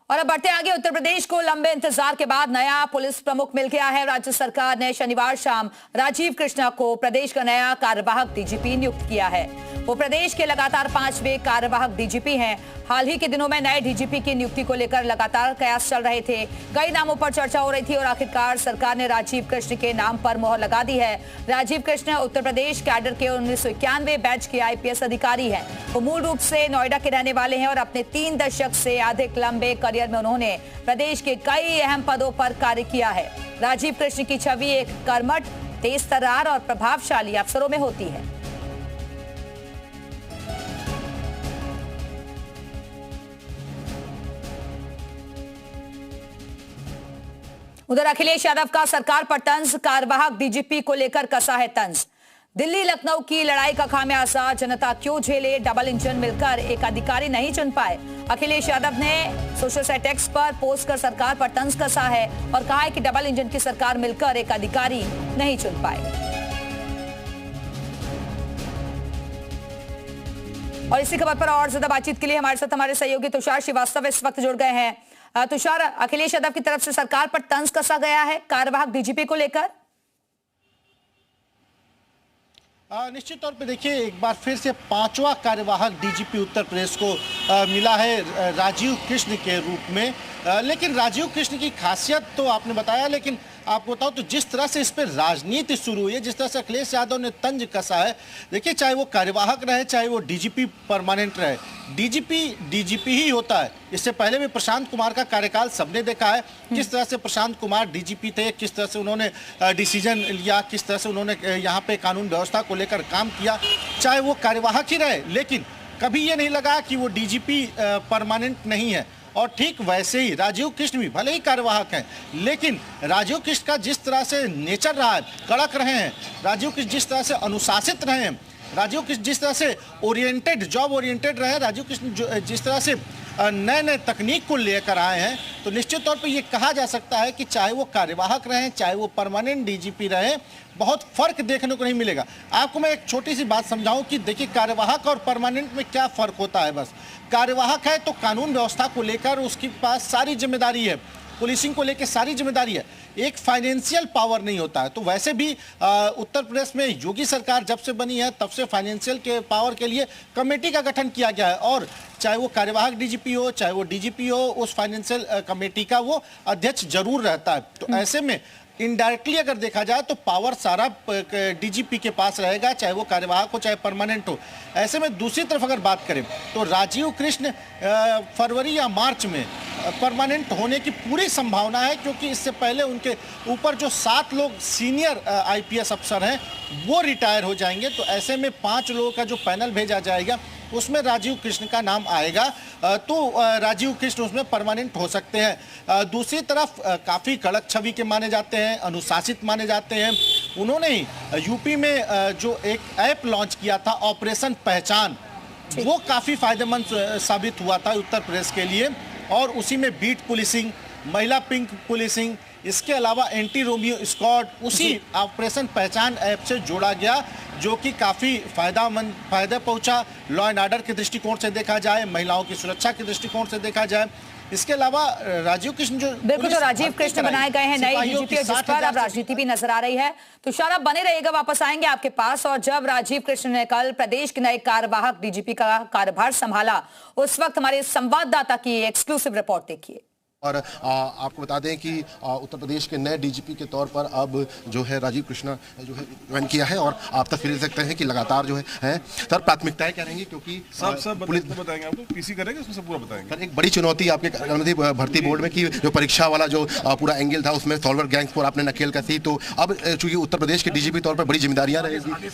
और अब बढ़ते आगे। उत्तर प्रदेश को लंबे इंतजार के बाद नया पुलिस प्रमुख मिल गया है। राज्य सरकार ने शनिवार शाम राजीव कृष्णा को प्रदेश का नया कार्यवाहक डीजीपी नियुक्त किया है। वो प्रदेश के लगातार 5वें कार्यवाहक डीजीपी हैं। हाल ही के दिनों में नए डीजीपी की नियुक्ति को लेकर लगातार कयास चल रहे थे। कई नामों पर चर्चा हो रही थी और आखिरकार सरकार ने राजीव कृष्ण के नाम पर मोहर लगा दी है। राजीव कृष्ण उत्तर प्रदेश कैडर के 1991 बैच के आईपीएस अधिकारी हैं। वो मूल रूप से नोएडा के रहने वाले हैं और अपने 3 दशक से अधिक लंबे करियर में उन्होंने प्रदेश के कई अहम पदों पर कार्य किया है। राजीव कृष्ण की छवि एक कर्मठ, तेज तर्रार और प्रभावशाली अफसरों में होती है। उधर अखिलेश यादव का सरकार पर तंज, कार्यवाहक डीजीपी को लेकर कसा है तंज। दिल्ली लखनऊ की लड़ाई का खामियाजा जनता क्यों झेले, डबल इंजन मिलकर एक अधिकारी नहीं चुन पाए। अखिलेश यादव ने सोशल साइट एक्स पर पोस्ट कर सरकार पर तंज कसा है और कहा है कि डबल इंजन की सरकार मिलकर एक अधिकारी नहीं चुन पाए। और इसी खबर पर और ज्यादा बातचीत के लिए हमारे साथ हमारे सहयोगी तुषार श्रीवास्तव इस वक्त जुड़ गए हैं। तुषार, अखिलेश यादव की तरफ से सरकार पर तंज कसा गया है कार्यवाहक डीजीपी को लेकर। निश्चित तौर पे देखिए, एक बार फिर से 5वां कार्यवाहक डीजीपी उत्तर प्रदेश को मिला है राजीव कृष्ण के रूप में। लेकिन राजीव कृष्ण की खासियत तो आपने बताया, लेकिन आपको बताओ तो जिस तरह से इस पर राजनीति शुरू हुई है, जिस तरह से अखिलेश यादव ने तंज कसा है, देखिए चाहे वो कार्यवाहक रहे चाहे वो डीजीपी परमानेंट रहे, डीजीपी ही होता है। इससे पहले भी प्रशांत कुमार का कार्यकाल सबने देखा है, किस तरह से प्रशांत कुमार डीजीपी थे, किस तरह से उन्होंने डिसीजन लिया, किस तरह से उन्होंने यहाँ पे कानून व्यवस्था को लेकर काम किया। चाहे वो कार्यवाहक ही रहे, लेकिन कभी ये नहीं लगा कि वो डीजीपी परमानेंट नहीं है। और ठीक वैसे ही राजीव कृष्ण भी भले ही कार्यवाहक हैं, लेकिन राजीव कृष्ण का जिस तरह से नेचर रहा है, कड़क रहे हैं, राजीव कृष्ण जिस तरह से अनुशासित रहे हैं, राजीव कृष्ण जिस तरह से ओरिएंटेड, जॉब ओरिएंटेड रहे, राजीव कृष्ण जिस तरह से नए नए तकनीक को लेकर आए हैं, तो निश्चित तौर पे ये कहा जा सकता है कि चाहे वो कार्यवाहक रहें चाहे वो परमानेंट डीजीपी रहें, बहुत फर्क देखने को नहीं मिलेगा। आपको मैं एक छोटी सी बात समझाऊं कि देखिए कार्यवाहक और परमानेंट में क्या फ़र्क होता है। बस कार्यवाहक है तो कानून व्यवस्था को लेकर उसके पास सारी जिम्मेदारी है, पुलिसिंग को लेकर सारी जिम्मेदारी है, एक फाइनेंशियल पावर नहीं होता है। तो वैसे भी उत्तर प्रदेश में योगी सरकार जब से बनी है तब से फाइनेंशियल के पावर के लिए कमेटी का गठन किया गया है, और चाहे वो कार्यवाहक डीजीपी हो चाहे वो डीजीपी हो, उस फाइनेंशियल कमेटी का वो अध्यक्ष जरूर रहता है। तो ऐसे में इनडायरेक्टली अगर देखा जाए तो पावर सारा डीजीपी के पास रहेगा, चाहे वो कार्यवाहक हो चाहे परमानेंट हो। ऐसे में दूसरी तरफ अगर बात करें तो राजीव कृष्ण फरवरी या मार्च में परमानेंट होने की पूरी संभावना है, क्योंकि इससे पहले उनके ऊपर जो 7 लोग सीनियर आईपीएस अफसर हैं वो रिटायर हो जाएंगे। तो ऐसे में 5 लोगों का जो पैनल भेजा जाएगा उसमें राजीव कृष्ण का नाम आएगा, तो राजीव कृष्ण उसमें परमानेंट हो सकते हैं। दूसरी तरफ काफ़ी कड़क छवि के माने जाते हैं, अनुशासित माने जाते हैं। उन्होंने ही यूपी में जो एक ऐप लॉन्च किया था ऑपरेशन पहचान, वो काफ़ी फायदेमंद साबित हुआ था उत्तर प्रदेश के लिए, और उसी में बीट पुलिसिंग, महिला पिंक पुलिसिंग, इसके अलावा एंटी रोमियो स्क्वाड उसी ऑपरेशन पहचान ऐप से जोड़ा गया, जो कि काफ़ी फायदा पहुंचा लॉ एंड ऑर्डर के दृष्टिकोण से देखा जाए, महिलाओं की सुरक्षा के दृष्टिकोण से देखा जाए। इसके अलावा राजीव कृष्ण जो बिल्कुल जो राजीव कृष्ण बनाए गए हैं नए डीजीपी, जिस पर अब राजनीति भी नजर आ रही है। तो तुषार बने रहिएगा, वापस आएंगे आपके पास। और जब राजीव कृष्ण ने कल प्रदेश के नए कार्यवाहक डीजीपी का कार्यभार संभाला, उस वक्त हमारे संवाददाता की एक्सक्लूसिव रिपोर्ट देखिए। और आपको बता दें कि उत्तर प्रदेश के नए डीजीपी के तौर पर अब जो है राजीव कृष्णा जो है ज्वाइन किया है, और आप तस्वीर देख सकते हैं कि लगातार जो है सर प्राथमिकताएं क्या रहेंगी, क्योंकि सब पुलिस बताएंगे आपको, पीसी करेंगे उसमें सब पूरा बताएंगे। सर एक बड़ी चुनौती आपके कर्मचारी भर्ती बोर्ड में कि जो परीक्षा वाला जो पूरा एंगल था उसमें सॉल्वर गैंग्स पर आपने नकेल कसी, तो अब चूंकि उत्तर प्रदेश के डीजीपी तौर पर बड़ी जिम्मेदारियां रहेगी।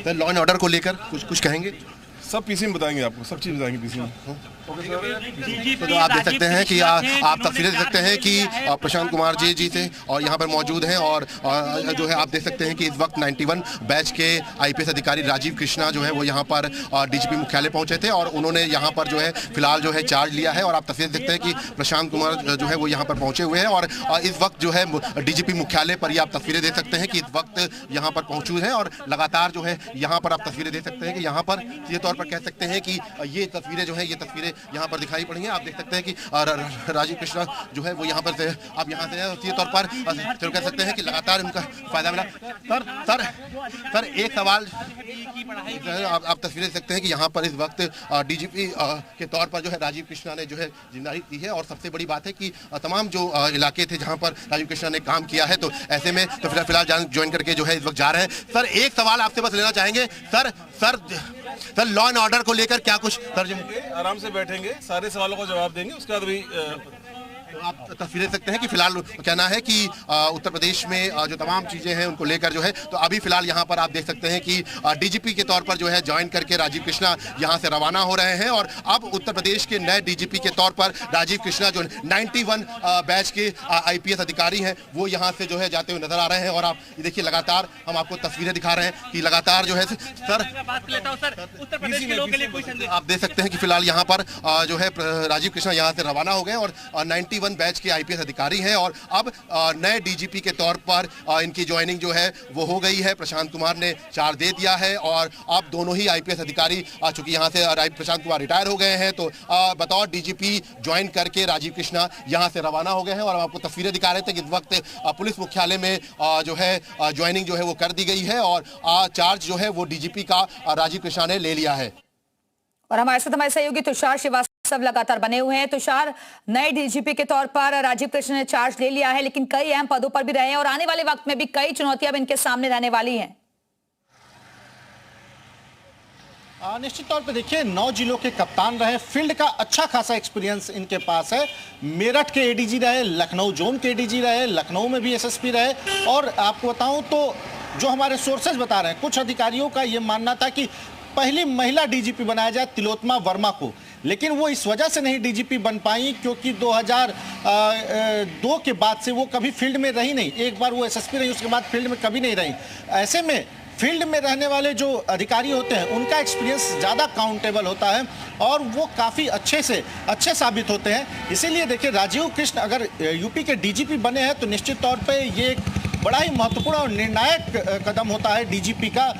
सर लॉ एंड ऑर्डर को लेकर कुछ कहेंगे? सब पीसी में बताएंगे आपको, सब चीज बताएंगे पीसी में। तो आप देख सकते हैं कि आप तस्वीरें देख सकते हैं कि प्रशांत कुमार जी थे और यहाँ पर मौजूद हैं, और जो है आप देख सकते हैं कि इस वक्त 91 बैच के आईपीएस अधिकारी राजीव कृष्णा जो है वो यहाँ पर डीजीपी मुख्यालय पहुंचे थे, और उन्होंने यहाँ पर जो है फिलहाल जो है चार्ज लिया है। और आप तस्वीरें देखते हैं कि प्रशांत कुमार जो है वो यहाँ पर पहुंचे हुए हैं, और इस वक्त जो है डीजीपी मुख्यालय पर ही आप तस्वीरें देख सकते हैं कि इस वक्त यहाँ पर पहुंचे हैं, और लगातार जो है यहाँ पर आप तस्वीरें देख सकते हैं कि यहाँ पर सीधे तौर पर कह सकते हैं कि ये तस्वीरें जो है ये तस्वीरें यहाँ पर दिखाई पड़ी हैं। आप देख सकते हैं कि राजीव कृष्णा जो है वो यहाँ पर से आप यहाँ से सीधे तौर पर तो कह सकते हैं कि लगातार उनका फायदा मिला। सर एक सवाल, आप तस्वीरें देख सकते हैं कि यहाँ पर इस वक्त डीजीपी के तौर पर जो है राजीव कृष्णा ने जो है जिम्मेदारी दी है और सबसे बड़ी बात है कि तमाम जो इलाके थे जहाँ पर राजीव कृष्णा ने काम किया है तो ऐसे में तो फिलहाल ज्वाइन करके जो है इस वक्त जा रहे हैं। सर एक सवाल आपसे बस लेना चाहेंगे सर लॉ एंड ऑर्डर को लेकर क्या कुछ सर आराम से बैठेंगे, सारे सवालों का जवाब देंगे, उसके बाद भी तो आप तस्वीरें देख सकते हैं कि फिलहाल कहना है कि उत्तर प्रदेश में जो तमाम चीजें हैं उनको लेकर जो है तो अभी फिलहाल यहाँ पर आप देख सकते हैं कि डीजीपी के तौर पर जो है ज्वाइन करके राजीव कृष्णा यहाँ से रवाना हो रहे हैं और अब उत्तर प्रदेश के नए डीजीपी के तौर पर राजीव कृष्णा जो 91 बैच के आईपीएस अधिकारी हैं वो यहाँ से जो है जाते हुए नजर आ रहे हैं। और आप देखिए लगातार हम आपको तस्वीरें दिखा रहे हैं कि लगातार जो है सर आप देख सकते हैं कि फिलहाल यहाँ पर जो है राजीव कृष्णा यहाँ से रवाना हो गए और 91 बैच के आईपीएस अधिकारी हैं और अब नए डीजीपी के तौर पर इनकी ज्वाइनिंग जो है वो हो गई है। प्रशांत कुमार ने चार्ज दे दिया है और अब दोनों ही आईपीएस अधिकारी चूंकि यहाँ से प्रशांत कुमार रिटायर हो गए हैं तो बतौर डीजीपी ज्वाइन करके राजीव कृष्णा यहाँ से रवाना हो गए हैं। और हम आपको तस्वीरें दिखा रहे थे कि इस वक्त पुलिस मुख्यालय में जो है ज्वाइनिंग जो है वो कर दी गई है और चार्ज जो है वो डीजीपी का राजीव कृष्णा ने ले लिया है। और हमारे साथ हमारे सहयोगी तुषार श्रीवास्तव लगातार बने हुए हैं। तुषार, नए डीजीपी के तौर पर राजीव कृष्ण ने चार्ज ले लिया है लेकिन कई अहम पदों पर भी रहे हैं और आने वाले वक्त में भी कई चुनौतियां भी इनके सामने रहने वाली हैं। निश्चित तौर पे देखिए 9 जिलों के कप्तान रहे, फील्ड का अच्छा खासा एक्सपीरियंस इनके पास है। मेरठ के एडीजी रहे, लखनऊ जोन के एडीजी रहे, लखनऊ में भी एसएसपी रहे। और आपको बताऊं तो जो हमारे सोर्सेज बता रहे हैं, कुछ अधिकारियों का यह मानना था कि पहली महिला डीजीपी बनाया जाए तिलोत्तमा वर्मा को, लेकिन वो इस वजह से नहीं डीजीपी बन पाई क्योंकि 2002 के बाद से वो कभी फील्ड में रही नहीं। एक बार वो एसएसपी रही, उसके बाद फील्ड में कभी नहीं रही। ऐसे में फील्ड में रहने वाले जो अधिकारी होते हैं उनका एक्सपीरियंस ज़्यादा काउंटेबल होता है और वो काफ़ी अच्छे साबित होते हैं। इसीलिए देखिए राजीव कृष्ण अगर यूपी के डीजीपी बने हैं तो निश्चित तौर पे ये बड़ा ही महत्वपूर्ण और निर्णायक कदम होता है डीजीपी का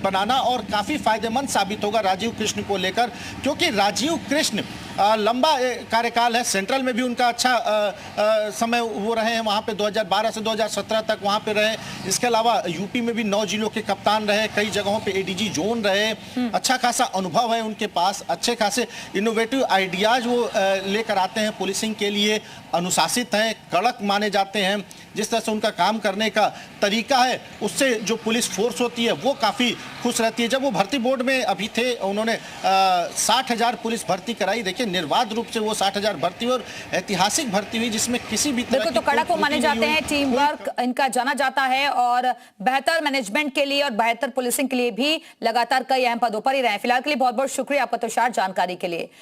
बनाना और काफ़ी फायदेमंद साबित होगा राजीव कृष्ण को लेकर, क्योंकि राजीव कृष्ण लंबा कार्यकाल है। सेंट्रल में भी उनका अच्छा समय वो रहे हैं, वहाँ पे 2012 से 2017 तक वहाँ पे रहे। इसके अलावा यूपी में भी 9 जिलों के कप्तान रहे, कई जगहों पे एडीजी जोन रहे। अच्छा खासा अनुभव है उनके पास, अच्छे खासे इनोवेटिव आइडियाज वो लेकर आते हैं पुलिसिंग के लिए, अनुशासित हैं, कड़क माने जाते हैं। जिस तरह से उनका काम करने का तरीका है उससे जो पुलिस फोर्स होती है वो काफ़ी खुश रहती है। जब वो भर्ती बोर्ड में अभी थे उन्होंने 60,000 पुलिस भर्ती कराई। देखिए निर्बाध रूप से वो 60,000 भर्ती हुई और ऐतिहासिक भर्ती हुई जिसमें किसी भी तरह तो कड़क वो माने जाते हैं, टीम वर्क इनका जाना जाता है और बेहतर मैनेजमेंट के लिए और बेहतर पुलिसिंग के लिए भी लगातार कई अहम पदों पर ही रहे। फिलहाल के लिए बहुत बहुत शुक्रिया आपका तुषार जानकारी के लिए।